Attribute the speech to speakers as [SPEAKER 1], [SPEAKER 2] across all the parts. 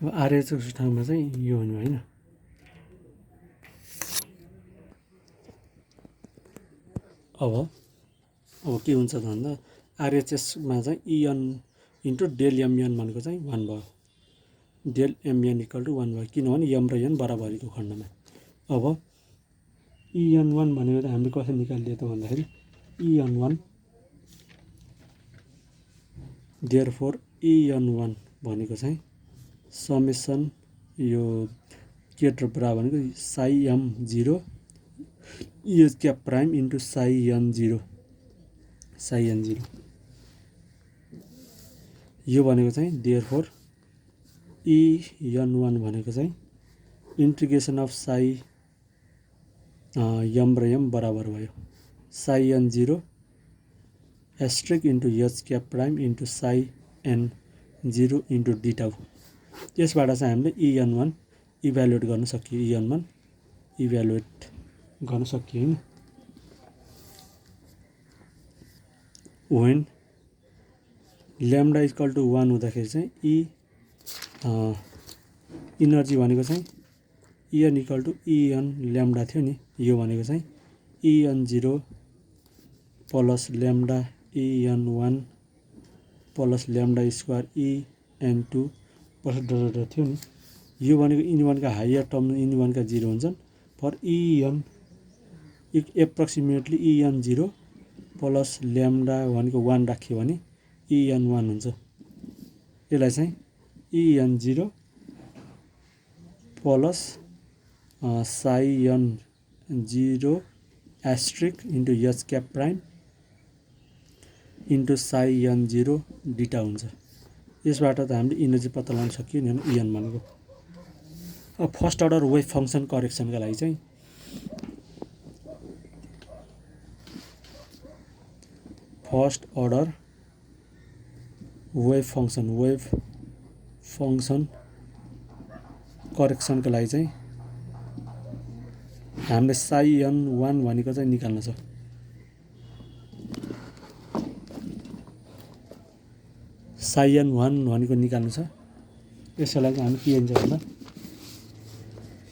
[SPEAKER 1] अब आरएचको ठाउँमा चाहिँ यो हुनु होइन। अब के हुन्छ त भन्दा आरएचएसमा चाहिँ इएन इन्टु डेल एमएन भनेको चाहिँ 1 भयो। डेल एमएन इक्वल टु 1 भयो, किनभने एम र एन बराबरीको खण्डमा। अब इएन1 भनेको त हामीले कसरी निकालिदियो त भन्दाखेरि इएन1 देयरफोर इएन1 भनेको चाहिँ समेसन यो केट र ब्रा भनेको psi m 0 H cap prime into psi an 0 यो भनेको चाहिँ देयरफोर इएन1 भनेको चाहिँ इन्टिग्रेसन अफ साइ एम र एम बराबर भयो psi an 0 asterisk into H cap prime into psi an 0 into d tau. यसबाट चाहिँ हामीले इएन1 इभ्यालुएट गर्न सकियो, इएन1 इभ्यालुएट गर्न सकियो हैन। वेन ल्याम्डा इक्वल टु 1 हुँदाखेरि चाहिँ इनर्जी भनेको चाहिँ E n equal to E n lambda थियो नि, यो भनेको चाहिँ इएन 0 प्लस ल्याम्डा इएन1 plus lambda square en 2 plus dot थियो नि। यो भनेको इन1का हायर टर्म इन1का 0 हुन्छन्। For EN approximately EN 0 plus lambda भनेको 1 राख्यो भने इएन 1 हुन्छ। यसलाई चाहिँ en 0 plus psi an 0 asterisk into H cap prime into psi an 0 डिटा हुन्छ। यसबाट त हामीले इनर्जी पत्ता लगाउन सकियो नि इएन भनेको। अब फर्स्ट अर्डर वेभ फङ्सन करेक्सनका लागि चाहिँ फर्स्ट अर्डर वेभ फङ्सन करेक्सनका लागि चाहिँ हामीले साइ एन 1 भनेको चाहिँ निकाल्नु छ। साइ एन 1 भनेको निकाल्नु छ। यसको लागि हामी के हुन्छ भन्दा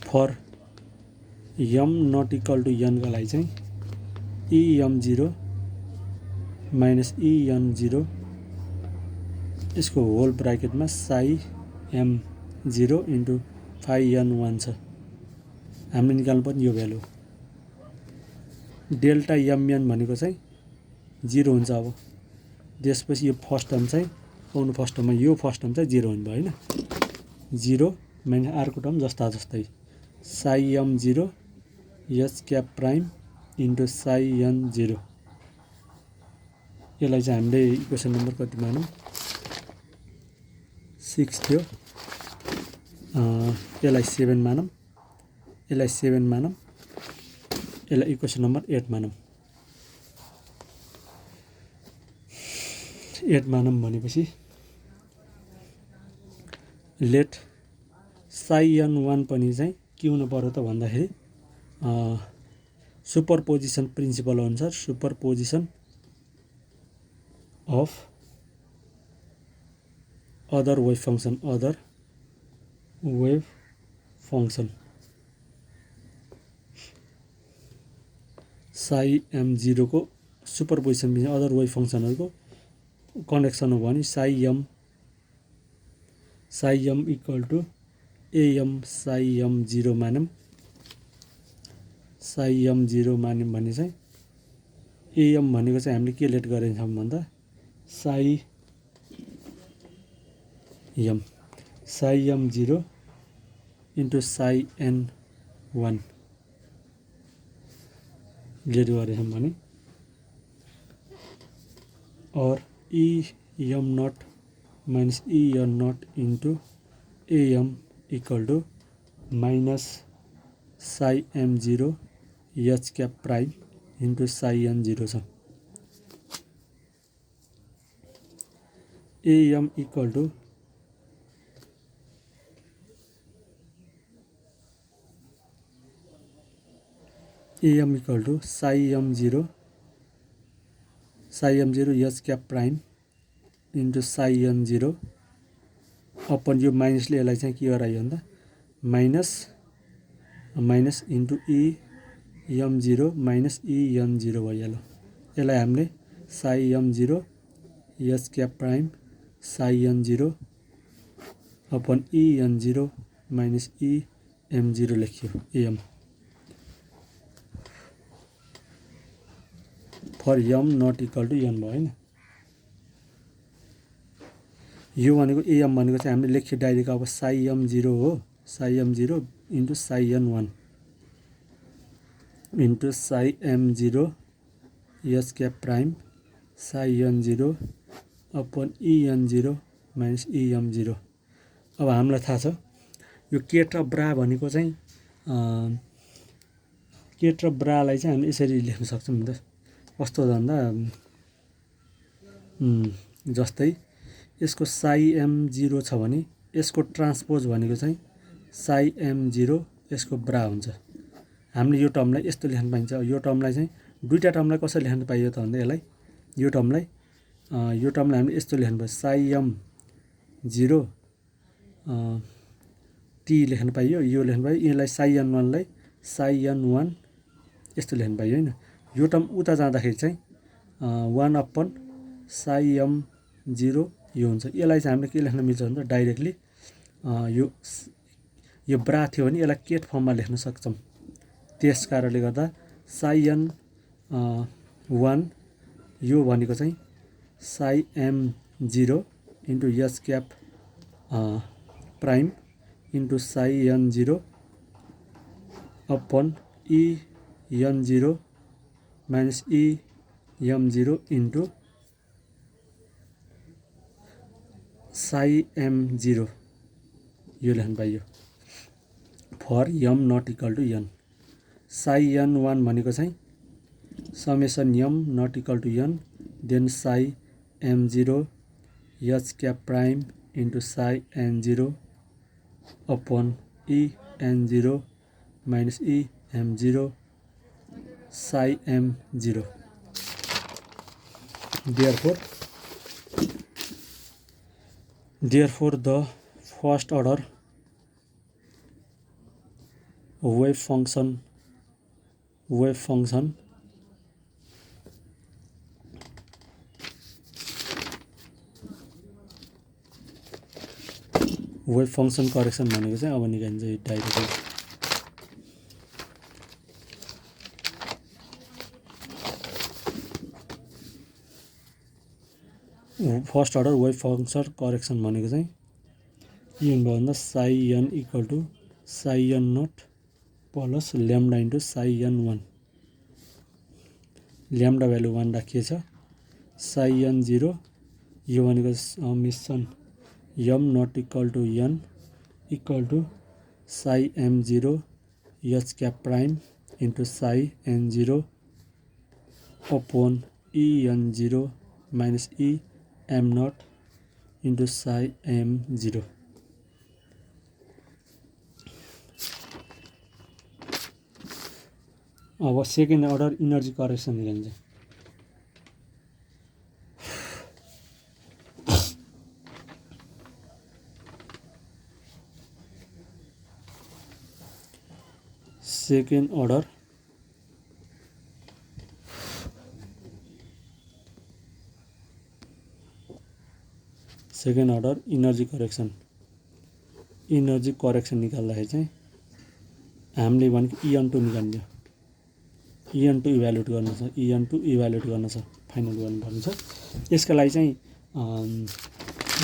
[SPEAKER 1] for am not equal to एनका लागि चाहिँ इएम 0 माइनस इएन 0 यसको होल ब्राकेटमा psi m 0 into phi an 1 छ। हामीले निकाल्नु पर्ने यो भ्यालु डेल्टा एमएन भनेको चाहिँ 0 हुन्छ। अब त्यसपछि यो फर्स्ट टर्म चाहिँ आउनु फर्स्ट टर्ममा यो फर्स्ट टर्म चाहिँ 0 हुने भयो होइन। 0 माइनस अर्को टर्म जस्तै psi m 0 H cap prime into psi an 0। यसलाई चाहिँ हामीले इक्वेसन नम्बर कति मानौँ 6 थियो। यसलाई 7 मानौँ, यसलाई 7 मानौँ, यसलाई इक्वेसन नम्बर 8 मानौँ। 8 मानौँ भनेपछि लेट साइ एन 1 पनि चाहिँ के हुनु पर्यो त भन्दाखेरि सुपरपोजिसन प्रिन्सिपल अनुसार superposition of other wave function psi m 0 को सुपरपोजिसन अदर वेभ फङ्सनहरूको कनेक्सन हो भने psi m equal to a m psi m 0 मान्यौँ। साइ एम 0 मान्यौँ भने चाहिँ एएम भनेको चाहिँ हामीले के लेट गरेछौँ भन्दा psi m 0 into psi an 1 let गरेछौँ भने और E m not minus E n not into a m equal to minus psi m 0 H cap prime into psi an 0 छ। A m equal to psi m 0 H cap prime into psi an 0 upon यो माइनसले यसलाई चाहिँ के गरायो भन्दा minus into E am zero minus E an zero भइहाल्यो। यसलाई हामीले Sai am zero S cap prime psi an zero upon E an zero minus E am zero लेखियो m for am not equal to an भयो होइन। यो भनेको am भनेको चाहिँ हामीले लेख्यो डाइरेक्ट अब साई एम जिरो हो, psi am zero into psi an one into psi am zero S cap prime psi an zero upon E an zero minus E am zero. अब हामीलाई थाहा छ यो केट र ब्रा भनेको चाहिँ केट र ब्रालाई चाहिँ हामी यसरी लेख्न सक्छौँ नि त। कस्तो भन्दा जस्तै यसको साई एम जिरो छ भने यसको ट्रान्सपोज भनेको चाहिँ साई एम जिरो यसको ब्रा हुन्छ। हामीले यो टर्मलाई यस्तो लेख्न पाइन्छ। यो टर्मलाई चाहिँ दुईवटा टर्मलाई कसरी लेख्न पाइयो त भन्दा यसलाई यो टर्मलाई हामीले यस्तो लेख्नु पर्छ साई एम जिरो टी लेख्न पाइयो, यो लेख्न पाइयो। यसलाई साई एन वानलाई साई एन वान यस्तो लेख्न पाइयो होइन। यो टर्म उता जाँदाखेरि चाहिँ one upon psi am zero यो हुन्छ। यसलाई चाहिँ हामीले के लेख्न मिल्छ भन्दा डाइरेक्टली यो ब्रा थियो भने यसलाई केट फर्ममा लेख्न सक्छौँ। त्यस कारणले गर्दा साई एन वान यो भनेको चाहिँ psi am zero into S cap prime into psi an zero upon E an zero minus E am zero into psi am zero यो लेख्न पाइयो for am not equal to N. Psi an one भनेको चाहिँ summation am not equal to N then psi am zero H cap prime into psi an zero upon E an zero minus E am zero psi am zero. Therefore, the first order wave function correction भनेको चाहिँ अब निकालिन्छ directly. First order wave function correction भनेको चाहिँ के हुनु भयो भन्दा psi n equal to psi n not plus lambda into psi an one. Lambda value 1 राखिएछ। साई एन जिरो यो भनेको summation am not equal to n equal to psi am zero H cap prime into psi an zero upon E an zero minus E m not into psi am zero. अब second order energy correction निकालिन्छ। Second order energy correction निकाल्दाखेरि चाहिँ हामीले भनेको en two निकाल्ने हो। En two evaluate गर्न छ फाइनल गर्नुपर्ने छ। यसका लागि चाहिँ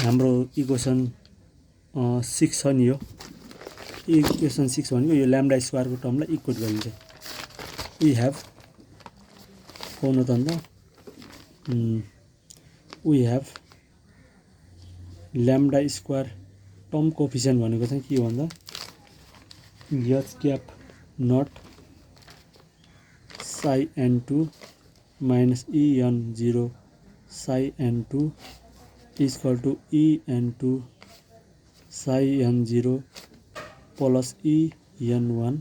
[SPEAKER 1] हाम्रो इक्वेसन 6 छ नि। यो इक्वेसन 6 भनेको यो ल्याम्डा स्क्वायरको टर्मलाई इक्वेट गरिन्छ। वी हेभ पाउनु त अन्त we have lambda square term coefficient भनेको चाहिँ के हो भन्दा H cap not psi an two minus E an zero psi an two equal to E an two psi an zero plus E an one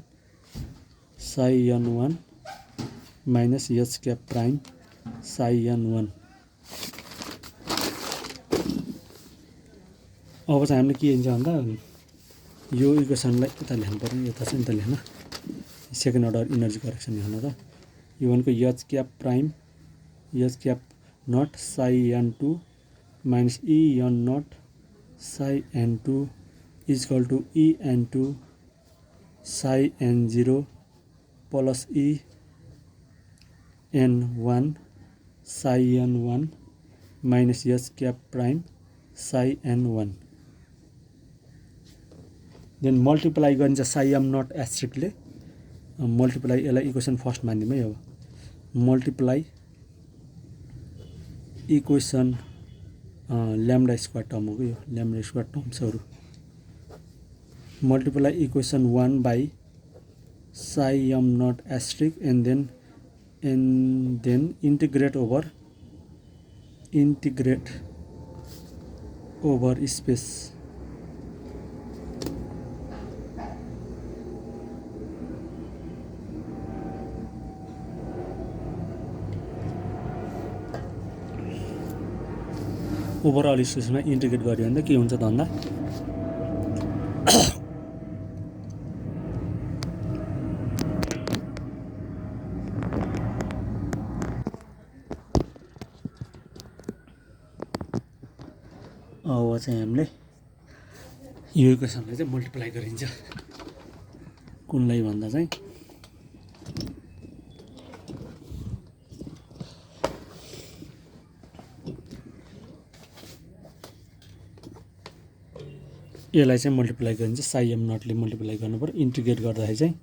[SPEAKER 1] psi an one minus H cap prime psi an one. अब चाहिँ हामीले के हुन्छ भन्दा यो इक्वेसनलाई यता लेख्नु पर्ने, यता चाहिँ यता लेख्न, सेकेन्ड अर्डर इनर्जी करेक्सन लेख्न त यो भनेको H cap prime h cap not psi an two minus E an not psi an two equal to E an two psi an zero plus E an one psi an one minus H cap prime psi an one then multiply गरिन्छ psi am not एस्ट्रिकले multiply यसलाई equation first मानिदिउँ है। अब multiply equation lambda square term हो यो lambda square टर्म्सहरू multiply equation 1 by Sai am not asterisk and then integrate over space overall स्पेसमा इन्टिग्रेट गर्यो भने के हुन्छ त भन्दा अब चाहिँ हामीले यो इक्वेसनलाई चाहिँ मल्टिप्लाई गरिन्छ कुनलाई भन्दा चाहिँ यसलाई चाहिँ मल्टिप्लाई गरिन्छ साई एम नटले मल्टिप्लाई गर्नु पर्यो इन्टिग्रेट गर्दाखेरि चाहिँ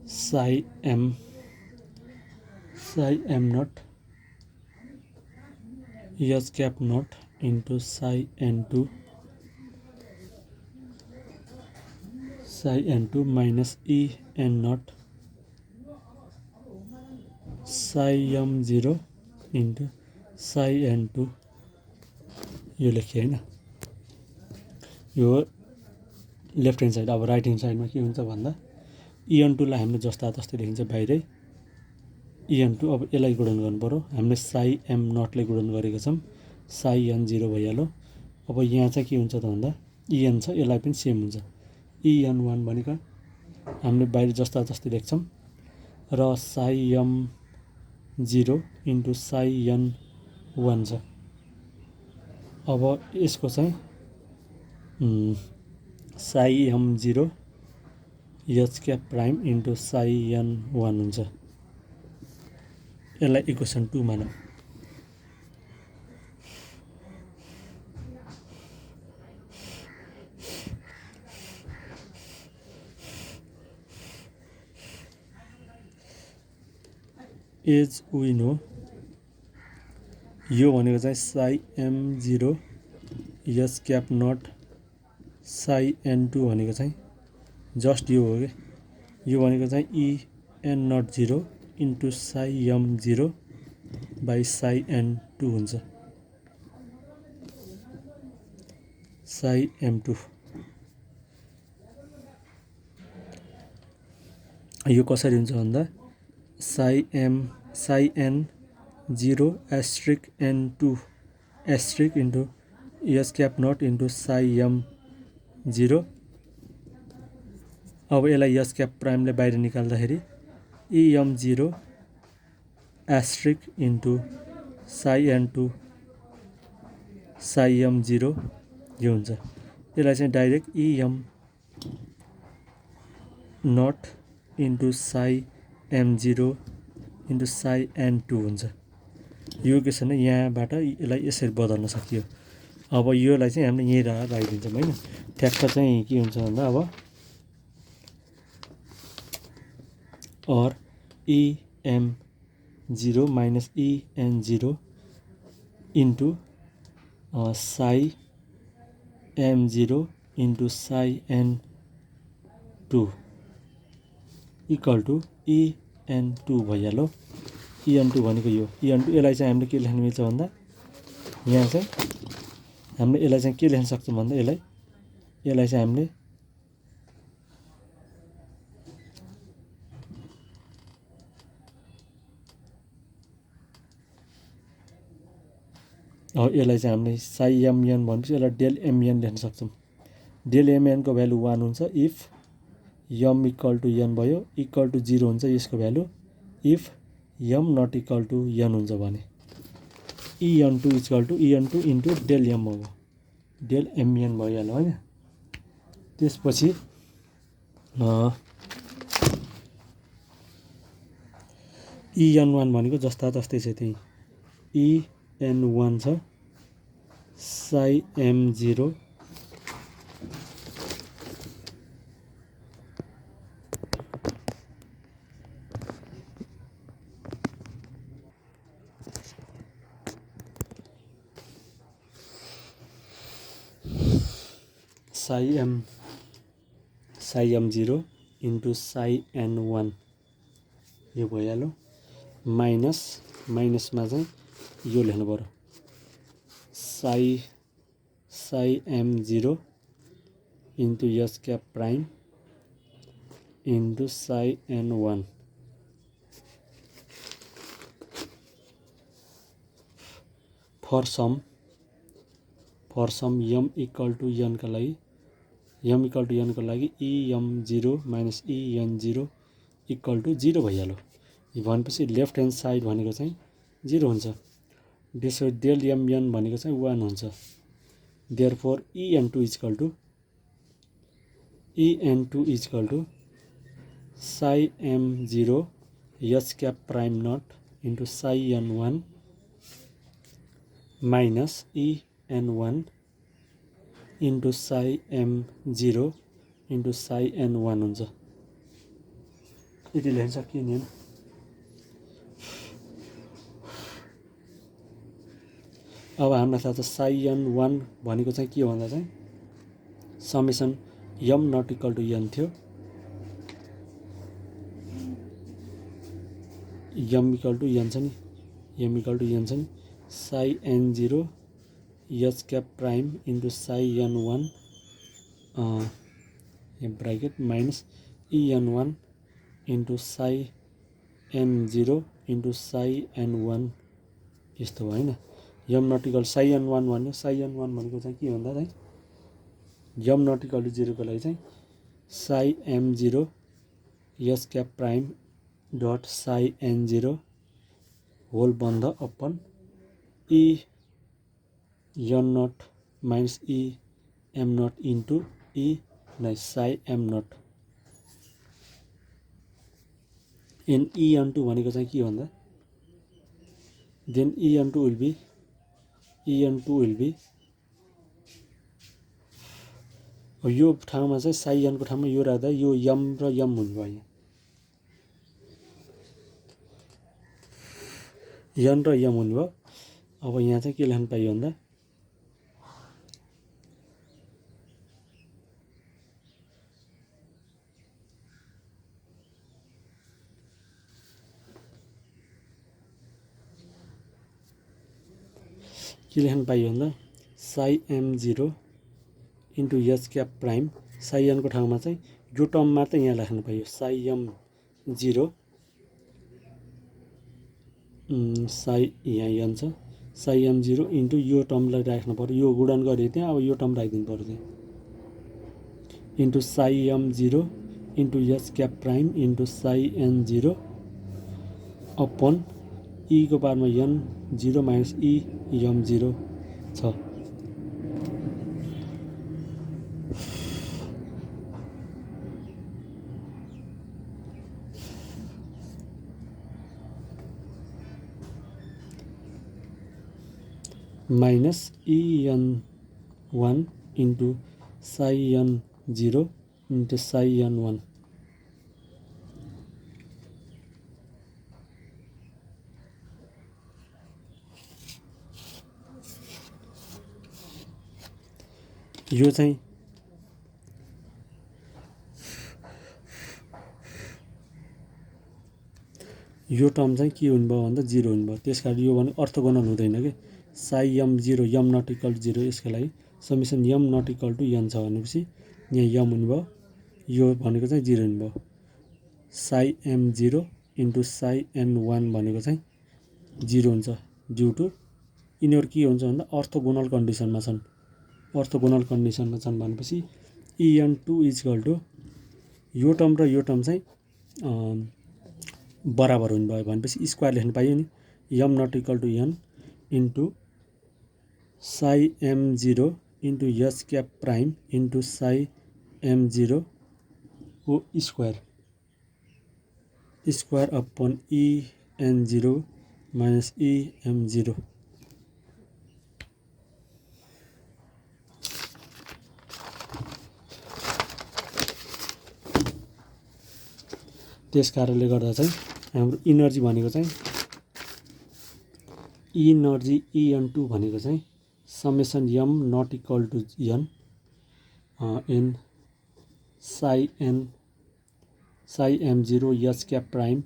[SPEAKER 1] psi am not H cap not into psi an two minus E an not psi am zero into psi an two यो लेखेँ होइन यो लेफ्ट ह्यान्ड साइड अब राइट ह्यान्ड साइडमा के हुन्छ भन्दा इएन टूलाई हामीले जस्ता तस्तै लेखिन्छ बाहिरै इएन टू अब यसलाई गुणन गर्नु पऱ्यो हामीले साई एम नटले गुणन गरेको छौँ साई एन जिरो भइहाल्यो अब यहाँ चाहिँ के हुन्छ त भन्दा इएन छ यसलाई पनि सेम हुन्छ इएन वान भनेको हामीले बाहिर जस्ता तस्तै लेख्छौँ र psi am zero into psi an one छ अब यसको चाहिँ psi am zero H cap prime into psi an one हुन्छ यसलाई इक्वेसन 2 मानौँ एज वी नो यो भनेको चाहिँ psi am zero H cap not psi an two भनेको चाहिँ जस्ट यो हो कि यो भनेको चाहिँ E an not zero into psi am zero by psi an two हुन्छ साई एम टू यो कसरी हुन्छ भन्दा psi an zero asterisk n two asterisk into H cap not into psi am zero अब यसलाई एच क्याप प्राइमले बाहिर निकाल्दाखेरि E m zero asterisk into psi an two psi am zero यो हुन्छ यसलाई चाहिँ direct E m not into psi am zero into psi an two हुन्छ यो इक्वेसन यहाँबाट यसलाई यसरी बदल्न सकियो अब योलाई चाहिँ हामीले यहीँ राखिदिन्छौँ होइन ठ्याक्क चाहिँ के हुन्छ भन्दा अब और E am zero minus E an zero into psi am zero into psi an two equal to E an two भइहाल्यो इएन टू भनेको यो इएन टू यसलाई चाहिँ हामीले के लेख्न मिल्छ भन्दा यहाँ चाहिँ हामीले यसलाई चाहिँ के लेख्न सक्छौँ भन्दा यसलाई चाहिँ हामीले अब यसलाई चाहिँ हामीले साई एमएन भनेपछि यसलाई डेल एमएन लेख्न सक्छौँ। डेल एमएनको भ्यालु 1 हुन्छ if M equal to an भयो, इक्वल टु 0 हुन्छ यसको value if M not equal to N हुन्छ भने। EN2 equal to EN2 into del M हो, डेल एमएन भइहाल्यो होइन। त्यसपछि EN1 भनेको जस्ता तस्तै छ, त्यही EN1 छ Sai M0 Sai M0 into psi N1 यो भइहाल्यो, माइनसमा चाहिँ यो लेख्नु पर्यो psi M0 into S cap prime into psi N1 for some M equal to N का लागि EM0 minus EN0 equal to 0 भइहाल्यो। भनेपछि लेफ्ट ह्यान्ड साइड भनेको चाहिँ 0 हुन्छ। त्यसो डेल एमएन भनेको चाहिँ 1 हुन्छ। Therefore EN2 equal to psi M0 S cap prime not into psi N1 minus EN1 into psi M0 into psi N1 हुन्छ। यति लेख्न सकियो नि। अब हामीलाई थाहा छ साई N1 भनेको चाहिँ के हो भन्दा चाहिँ समेसन यम नट इक्वल टु एन थियो, यम इक्वल टु एन छ नि, Sai N0 H cap prime into psi N1 bracket minus EN1 into psi M0 into psi N1 यस्तो हो होइन। यम नट इक्वल साई N1 भन्यो, साई N1 भनेको चाहिँ के भन्दा चाहिँ यम नट इक्वल टु 0 को लागि चाहिँ psi M0 S cap prime dot psi N0 whole बन्द upon EN nought minus EM nought into psi M nought in EN2 भनेको चाहिँ के भन्दा देन EN2 विल बी यो ठाउँमा चाहिँ साई एनको ठाउँमा यो राख्दा यो यम र यम हुनुभयो, यन र यम हुनुभयो। अब यहाँ चाहिँ के लेख्न पाइयो भन्दा psi M0 into H cap prime Sai Enco ठाउँमा चाहिँ यो टर्म मात्रै यहाँ लेख्न पाइयो, साई M0 साई यहाँ एन छ, साई M0 इन्टु यो टर्मलाई राख्नु पर्यो, यो गुणन गऱ्यो त्यहाँ, अब यो टर्म राखिदिनु पर्यो त्यहाँ into psi M0 into H cap prime into psi N0 upon को पारमा N0 माइनस EM0 छ। Minus EN1 into psi N0 into psi N1 यो चाहिँ यो टर्म चाहिँ के हुनुभयो भन्दा 0 हुनुभयो, त्यस कारण यो भने अर्थोगोनल हुँदैन कि साई M0 यम नट इक्वल टु 0 यसको लागि समेसन यम नट इक्वल टु एन छ भनेपछि यहाँ यम हुनुभयो, यो भनेको चाहिँ 0 हुनुभयो। Sai M0 into psi N1 भनेको चाहिँ 0 हुन्छ ड्यु टु यिनीहरू के हुन्छ भन्दा अर्थोगोनल कन्डिसनमा छन्। अर्थोगोनल कन्डिसनमा छन् भनेपछि en2 इक्वल टु यो टर्म र यो टर्म चाहिँ बराबर हुने भयो भनेपछि स्क्वायर लेख्न पाइयो नि। M not equal to N into psi m0 into S cap prime into psi m0 को square upon en0 minus em0। त्यस कारणले गर्दा चाहिँ हाम्रो इनर्जी भनेको चाहिँ इनर्जी en2 भनेको चाहिँ summation m nought equal to n in psi m0 S cap prime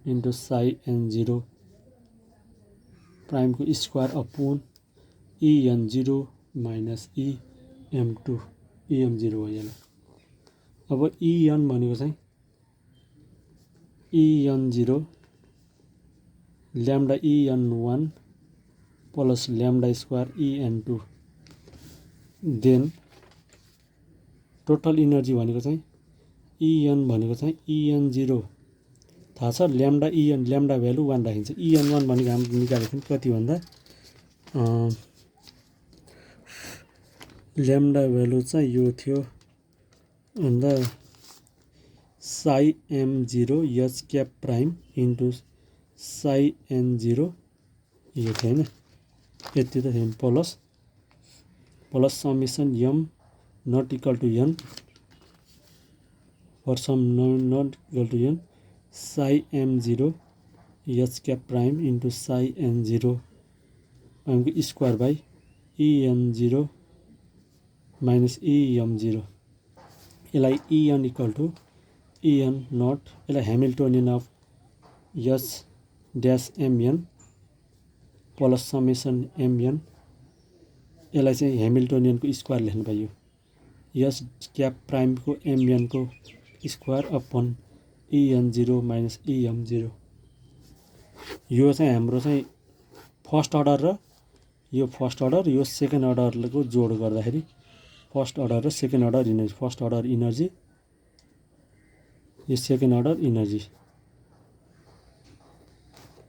[SPEAKER 1] into psi n0 प्राइमको square upon en0 minus em2 em0 हो यसलाई। अब en भनेको चाहिँ en0 lambda en1 plus lambda square en2 then total energy भनेको चाहिँ en भनेको चाहिँ en0 थाहा छ ल्याम्डा ल्याम्डा भ्यालु 1 राखिन्छ। en1 भनेको हामीले निकालेको थियौँ कति भन्दा ल्याम्डा भ्यालु चाहिँ यो थियो भन्दा psi m0 H cap prime into psi n0 यो थियो होइन यति त थियो plus summation m nought equal to n for some nought equal to n psi m0 H cap prime into psi n0 प्राइमको square by en0 minus em0। यसलाई en equal to en nought यसलाई Hamiltonian of S dash mn plus summation mn यसलाई चाहिँ हेमिल्टोनियनको square लेख्न पाइयो S cap प्राइमको mn को square upon en0 minus em0। यो चाहिँ हाम्रो चाहिँ फर्स्ट अर्डर र यो फर्स्ट अर्डर यो सेकेन्ड अर्डरको जोड गर्दाखेरि फर्स्ट अर्डर र second order energy first order energy यो सेकेन्ड अर्डर इनर्जी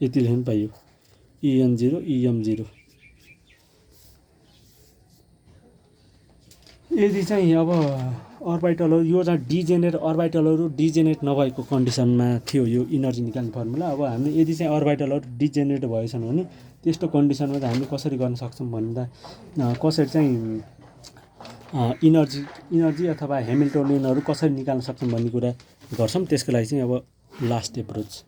[SPEAKER 1] यति लेख्न पाइयो en0 em0। यदि चाहिँ अब अर्बिटलहरू यो चाहिँ डिजेनेरेट अर्बिटलहरू डिजेनेरेट नभएको कन्डिसनमा थियो यो इनर्जी निकाल्ने फर्मुला। अब हामीले यदि चाहिँ अर्बिटलहरू डिजेनेरेट भएछन् भने त्यस्तो कन्डिसनमा चाहिँ हामीले कसरी गर्न सक्छौँ भन्दा कसरी चाहिँ इनर्जी अथवा हेमिल्टोनियनहरू कसरी निकाल्न सक्छौँ भन्ने कुरा गर्छौँ। त्यसको लागि चाहिँ अब लास्ट एप्रोच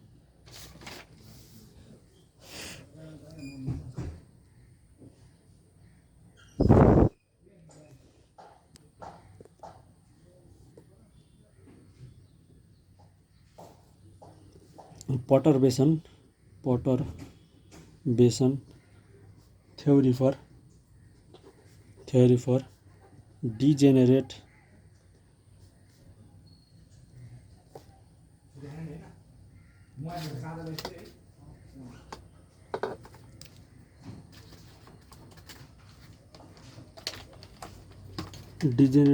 [SPEAKER 1] पर्टरबेसन थ्योरी फर डिजेनेरेट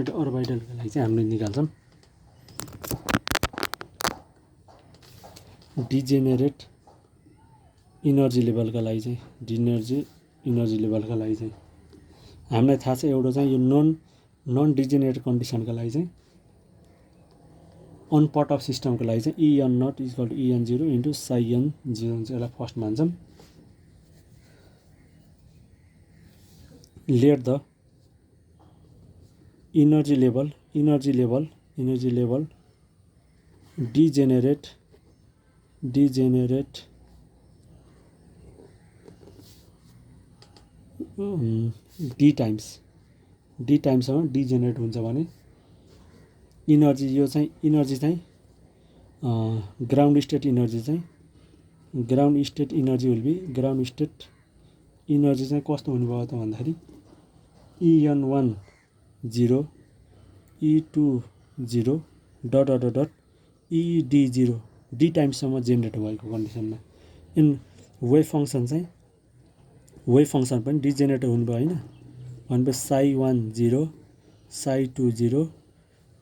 [SPEAKER 1] अर्बिटलको लागि चाहिँ हामीले निकाल्छौँ। डिजेनेरेट इनर्जी लेभलका लागि चाहिँ इनर्जी लेभलका लागि चाहिँ हामीलाई थाहा छ एउटा चाहिँ यो नन डिजेनेरेट कन्डिसनका लागि चाहिँ अन पार्ट अफ सिस्टमको लागि चाहिँ en nought equal to en0 into psi n0 हुन्छ। यसलाई फर्स्ट मान्छौँ। Let the energy level degenerate D टाइम्समा डिजेनेरेट हुन्छ भने इनर्जी यो चाहिँ इनर्जी चाहिँ ground state energy will be ground state energy चाहिँ कस्तो हुने भयो त भन्दाखेरि en1 0 e2 0 dot ed0 D टाइम्ससम्म generate भएको कन्डिसनमा इन वेभ फङ्सन चाहिँ वेभ फङ्सन पनि डिजेनेरेट हुनुभयो होइन। भनेपछि psi10 psi20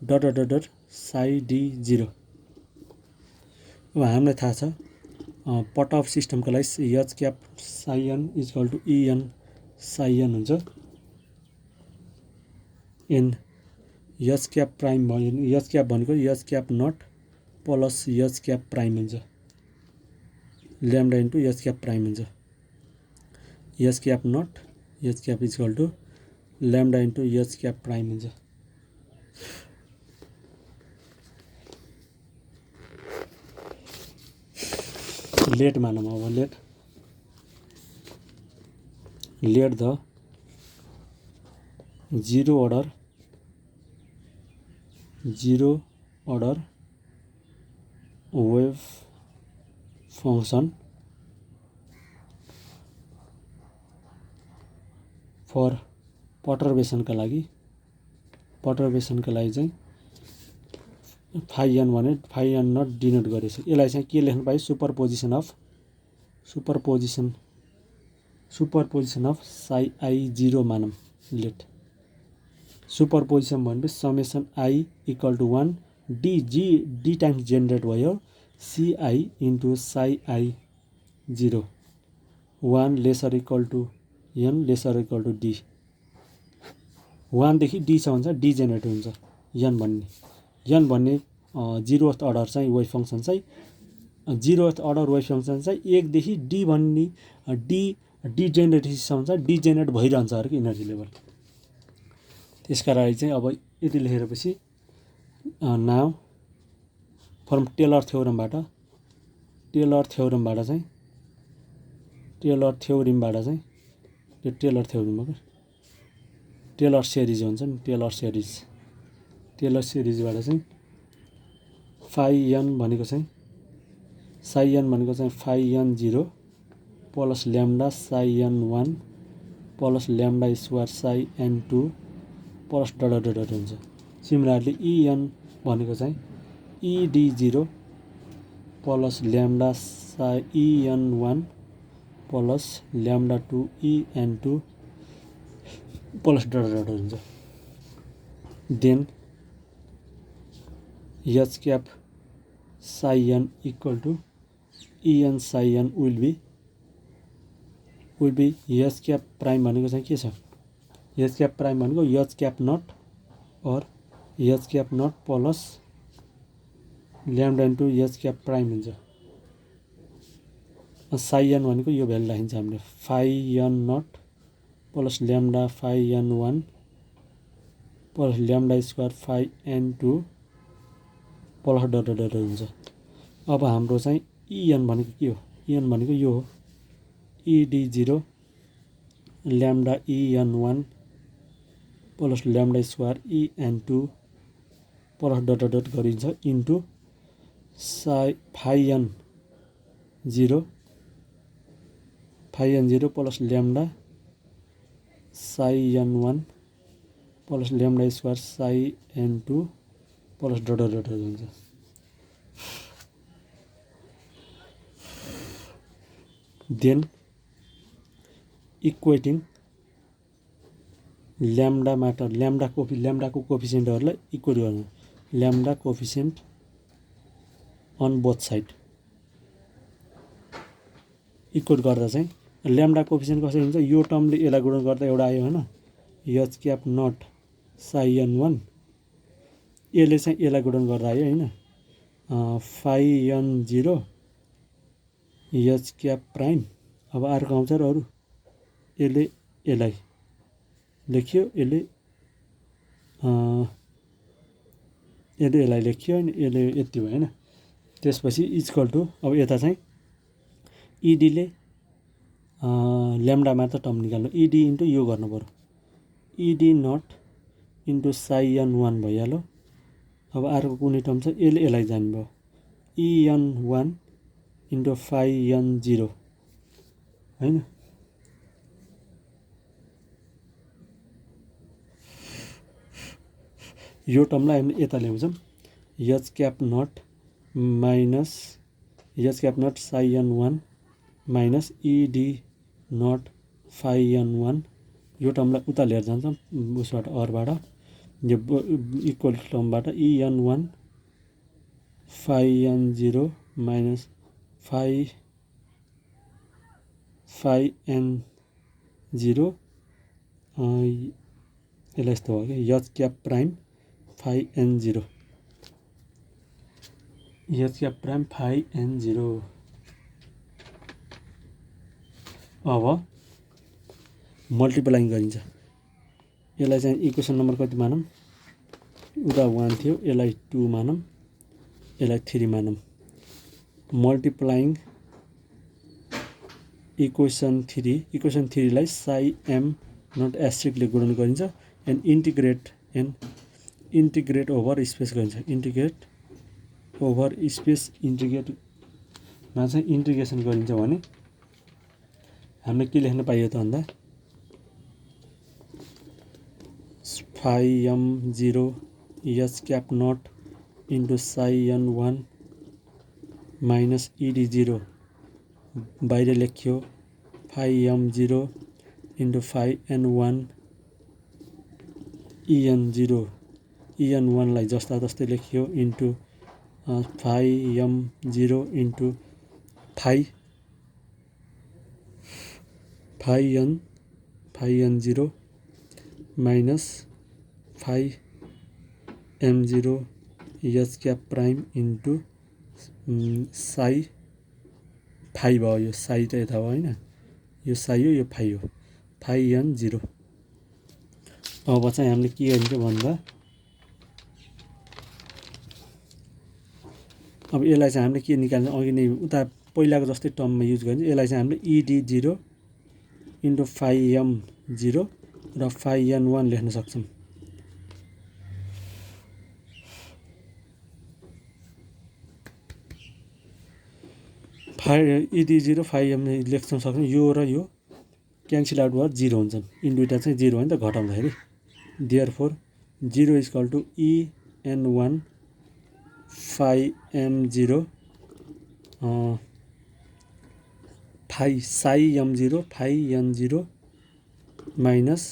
[SPEAKER 1] dot dot dot psi d0। अब हामीलाई थाहा छ पट अफ सिस्टमको लागि H cap psi n equal to en psi n हुन्छ। एन एच क्याप प्राइम भयो, एच क्याप भनेको H cap nought plus H cap prime हुन्छ, lambda into H cap prime हुन्छ। H cap nought H cap equal to lambda into H cap prime हुन्छ। Let मानौँ अब let the zero order wave function for पर्टर्बेसनका लागि चाहिँ phi an भने फाइ N not denote गरेछ। यसलाई चाहिँ के लेख्नु पायो, सुपरपोजिसन अफ साइ आई 0 मानौँ। लेट सुपरपोजिसन भनेपछि summation I equal to 1 D times generate भयो CI into psi I 0 1 lesser equal to N lesser equal to D. 1 देखि डी सम्म चाहिँ डी जेनेरेट हुन्छ एन भन्ने 0th अर्डर चाहिँ wave function चाहिँ 0th अर्डर वेभ फङ्सन चाहिँ 1 देखि डी भन्ने डी जेनेरेटसम्म चाहिँ डी जेनेरेट भइरहन्छ अरे इनर्जी लेभल। त्यसका लागि चाहिँ अब यति लेखेपछि नाउ फ्रम टेलर थ्योरमबाट चाहिँ यो टेलर थ्योरममा टेलर सिरिज हुन्छ नि, टेलर सिरिजबाट चाहिँ फाइ एन भनेको चाहिँ phi N 0 plus lambda psi an 1 plus lambda square psi N 2 plus dot dot dot हुन्छ। सिमिलरली इएन भनेको चाहिँ ED 0 plus lambda psi EN 1 plus lambda 2 EN 2 plus dot dot हुन्छ। Then H cap psi N equal to EN psi N will be H cap prime भनेको चाहिँ के छ, H cap prime भनेको H cap nought और H cap nought plus lambda into H cap prime हुन्छ। Psi N भनेको यो value राखिन्छ हामीले phi N not plus lambda phi an 1 plus lambda square phi N 2 plus dot dot हुन्छ। अब हाम्रो चाहिँ इएन भनेको के हो, इएन भनेको यो हो ED 0 lambda EN 1 plus lambda square en 2 plus dot dot गरिन्छ into phi N 0 plus lambda psi an 1 plus lambda square psi N 2 plus dot dot हुन्छ। देन इक्वेटिङ ल्याम्डाको कोफिसियन्टहरूलाई इक्वेट गर्नु, lambda coefficient on both side equate गर्दा चाहिँ lambda coefficient कसरी हुन्छ, यो टर्मले यसलाई गुणन गर्दा एउटा आयो होइन H cap not psi an 1 यसले चाहिँ यसलाई गुणन गर्दा आयो होइन phi N 0 H cap prime. अब अर्को आउँछ र अरू यसले यसलाई लेख्यो यसलाई लेख्यो अनि यसले यति भयो होइन। त्यसपछि इक्वल टु अब यता चाहिँ इडीले ल्याम्डा मात्र टर्म निकाल्नु, इडी इन्टु यो गर्नु पऱ्यो ED not into psi an 1 भइहाल्यो। अब अर्को कुनै टर्म छ यसले यसलाई जानुभयो इएन 1 इन्टु फाइ एन 0 होइन। यो टर्मलाई हामीले यता ल्याउँछौँ H cap not psi an 1 minus ED nought phi N one यो टर्मलाई उता लिएर जान्छौँ उसबाट अरबाट यो इक्वल टर्मबाट EN one phi N zero minus phi N zero यसलाई यस्तो हो कि H cap prime phi N zero H cap prime phi N zero. अब मल्टिप्लाइङ गरिन्छ यसलाई चाहिँ इक्वेसन नम्बर कति मानौँ उता 1 थियो यसलाई 2 मानौँ यसलाई 3 मानौँ मल्टिप्लाइङ इक्वेसन 3 लाई साइ एम नट एस्ट्रिकले गुणन गरिन्छ एन्ड इन्टिग्रेट ओभर स्पेस गरिन्छ इन्टिग्रेट ओभर स्पेस इन्टिग्रेटमा चाहिँ इन्टिग्रेसन गरिन्छ भने हामीले के लेख्न पाइयो त भन्दा phi M zero H cap not into psi N one minus ED zero बाहिर लेख्यो phi M zero into phi N one EN zero EN वानलाई जस्ता जस्तै लेख्यो into phi M zero into phi N zero minus phi M zero H cap prime into psi phi भयो यो साइ त यता भयो होइन यो साइ हो यो फाइ हो फाइ एन जिरो। अब चाहिँ हामीले के गरिन्छ भन्दा अब यसलाई चाहिँ हामीले के निकाल्छ अघि नै उता पहिलाको जस्तै टर्ममा युज गरिन्छ यसलाई चाहिँ हामीले ED zero into phi M zero र फाइ एन वान लेख्न सक्छौँ इडी जिरो फाइ एम लेख्न सक्छौँ यो र यो क्यान्सल आउट भएर जिरो हुन्छन् इन दुइटा चाहिँ जिरो हो नि त घटाउँदाखेरि therefore zero equal to EN one phi M zero psi M zero phi N zero minus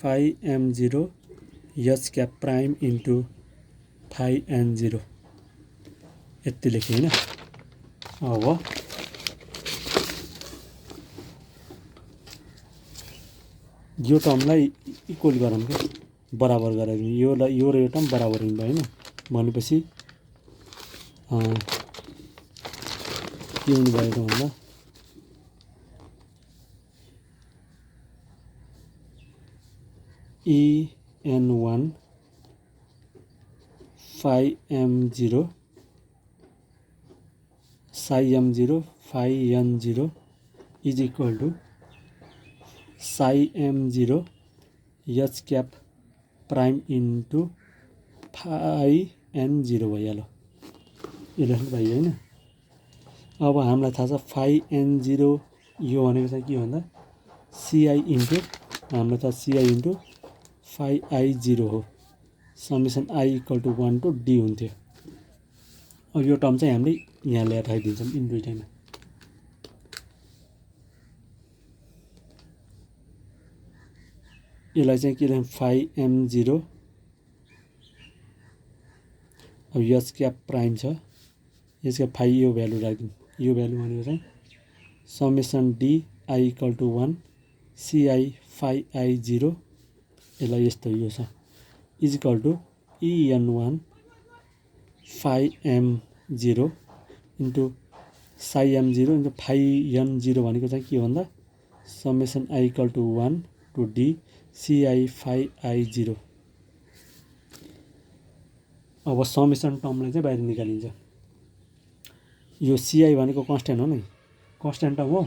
[SPEAKER 1] phi M zero H cap prime into phi N zero यति लेखेँ होइन। अब यो टर्मलाई इक्वल गरौँ क्या बराबर गरायो भने यो र यो टर्म बराबर हुने भयो होइन भनेपछि के हुने भयो त भन्दा EN one phi M zero psi M zero phi N zero is equal to psi M zero H cap prime into phi N zero भइहाल्यो यो लेख्नु पाइयो होइन। अब हामीलाई थाहा छ फाइ एन जिरो यो भनेको चाहिँ के भन्दा सिआई इन्टु हामीलाई थाहा CI into phi I zero हो summation I equal to 1 to D हुन्थ्यो। अब यो टर्म चाहिँ हामीले यहाँ ल्याएर राखिदिन्छौँ इन दुइटैमा यसलाई चाहिँ के लेख्छौँ फाइ एम जिरो अब एच क्याप प्राइम छ यसको फाइ यो भ्यालु राखिदिउँ यो भ्यालु भनेको चाहिँ summation D I equal to 1 CI phi I zero यसलाई यस्तो यो छ is equal to EN one phi M zero into psi M zero into phi N zero भनेको चाहिँ के भन्दा summation I equal to 1 to D CI phi I zero. अब summation टर्मलाई चाहिँ बाहिर निकालिन्छ यो सिआई भनेको कन्स्ट्यान्ट हो नि कन्स्ट्यान्ट टर्म हो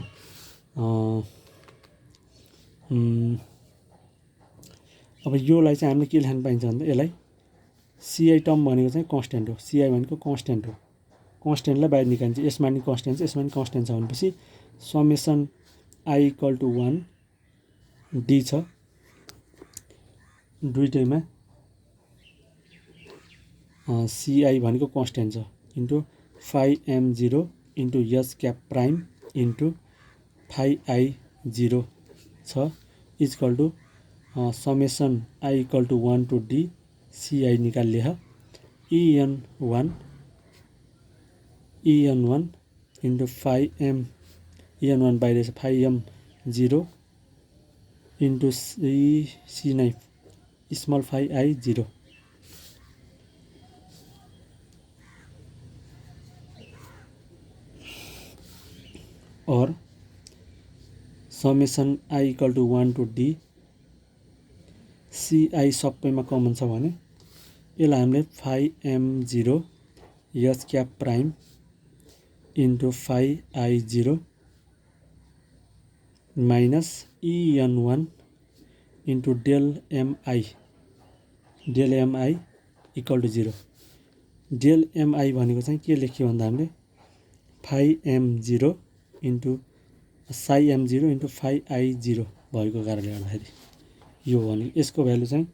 [SPEAKER 1] अब योलाई चाहिँ हामीले के लेख्न पाइन्छ भन्दा यसलाई सिआई टर्म भनेको चाहिँ कन्स्ट्यान्ट हो सिआई भनेको कन्स्ट्यान्ट हो कन्स्ट्यान्टलाई बाहिर निकालिन्छ यसमा नि कन्स्ट्यान्ट छ यसमा नि कन्स्ट्यान्ट छ भनेपछि summation I equal to 1 D छ दुइटैमा सिआई भनेको कन्स्ट्यान्ट छ into phi M zero into H cap prime into phi I zero छ equal to summation I equal to 1 to d CI निकाल्ने ह EN1 इन्टु 5m EN1 बाहिर छ 5m0 into C नै स्मल 5i0 और summation I equal to 1 to d CI सबैमा common छ भने यसलाई हामीले 5m0 h cap prime into 5i0 minus EN1 into del MI equal to 0 del MI भनेको चाहिँ के लेख्यो भन्दा हामीले 5m0 into psi m0 into 5i0 भएको कारणले गर्दाखेरि यो भने यसको भ्यालु चाहिँ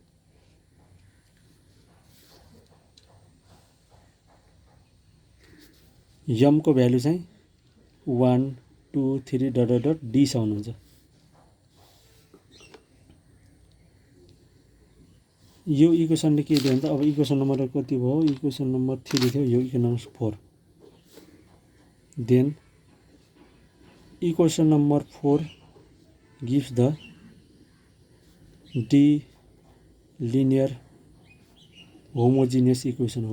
[SPEAKER 1] m को भ्यालु चाहिँ 1 2 3 डट डट डट d सम्म हुन्छ। यो इक्वेसनले के दिन्छ अब इक्वेसन नम्बर कति भयो इक्वेसन नम्बर 3 थियो यो equation number 4 then equation number 4 gives the D linear homogeneous equation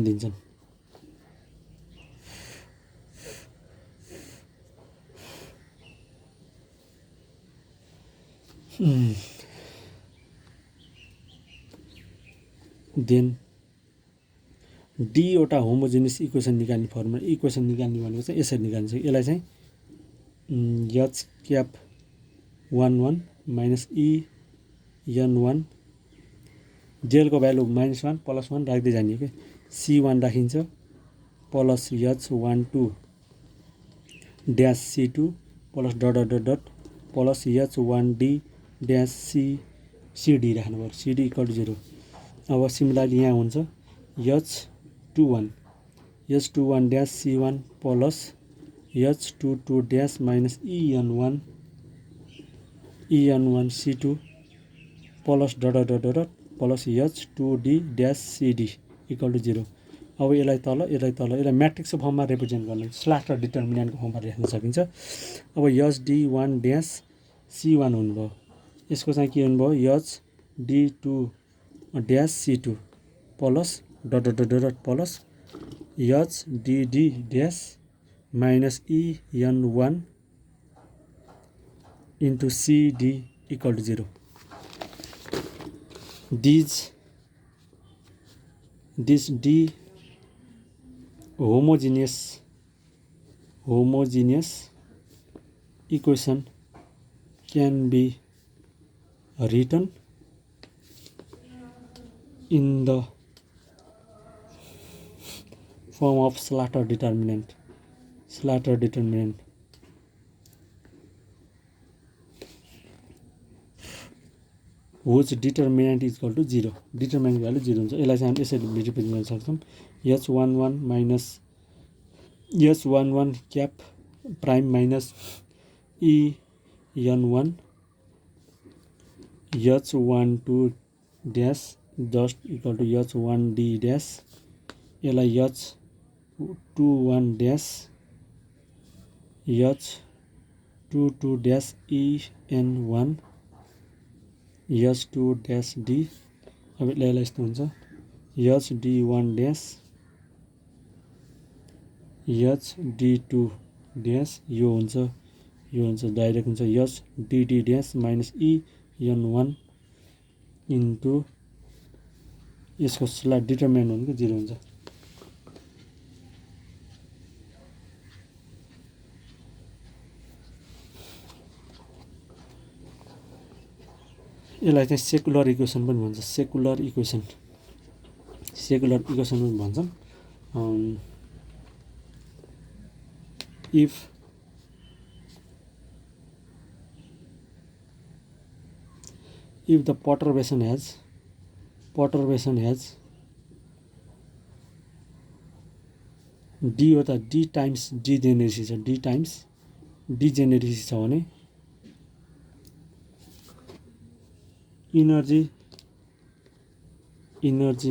[SPEAKER 1] दिन्छन्। देन डी वटा होमोजेनियस इक्वेसन निकाल्ने फर्मुला इक्वेसन निकाल्ने भनेको चाहिँ यसरी निकाल्छ यसलाई चाहिँ h क्याप 11 माइनस EN1 डेलको भ्यालु -1 +1 राख्दै जाने के C1 राखिन्छ plus H12 dash C2 plus dot dot dot plus H1D dash CD राख्नु पर्यो CD इक्वल टु 0। अब सिमिलरली यहाँ हुन्छ H21 dash C1 plus H22 dash minus EN1 C2 plus dot dot dot plus H2D dash CD equal to 0। अब यसलाई तल यसलाई म्याट्रिक्सको फर्ममा रिप्रेजेन्ट गर्न स्ल्याश र डिटर्मिनेन्टको फर्ममा लेख्न सकिन्छ। अब HD1 ड्यास C1 हुनुभयो यसको चाहिँ के हुनुभयो HD2 dash C2 plus dot dot dot plus HDD dash minus EN1 into CD equal to 0। This D homogeneous equation can be written in the form of Slater determinant whose determinant is equal to 0 determinant value 0 हुन्छ। यसलाई चाहिँ हामी यसरी represent गर्न सक्छौँ H11 minus H11 cap prime minus EN1 H12 dash just equal to H1D dash यसलाई H21 dash H22 dash EN1 H2 dash D अब यसलाई यस्तो हुन्छ HD1 ड्यास HD2 ड्यास यो हुन्छ डाइरेक्ट हुन्छ HDD dash minus EN1 into यसको स्ल्याट determinant भनेको 0 हुन्छ। यसलाई चाहिँ सेकुलर इक्वेसन पनि भन्छ सेकुलर इक्वेसन पनि भन्छन्। if the perturbation has d वटा d times d दिने रहेछ d times डिजेनेरेसी छ भने इनर्जी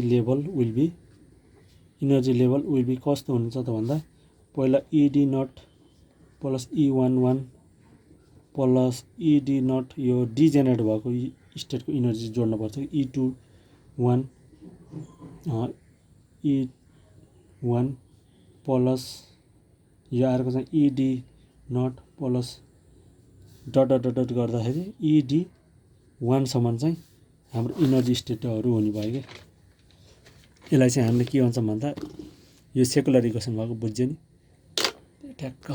[SPEAKER 1] लेभल विल बी कस्तो हुन्छ त भन्दा पहिला ED not plus E11 plus ED not यो डिजेनेरेट भएको स्टेटको इनर्जी जोड्नुपर्छ E21 E1 प्लस यो अर्को चाहिँ इडी नट प्लस डट गर्दाखेरि ED1 सम्म चाहिँ हाम्रो इनर्जी स्टेटहरू हुने भयो क्या। यसलाई चाहिँ हामीले के भन्छौँ भन्दा यो सेकुलर इक्वेसन भएको बुझ्यो नि ठ्याक्क।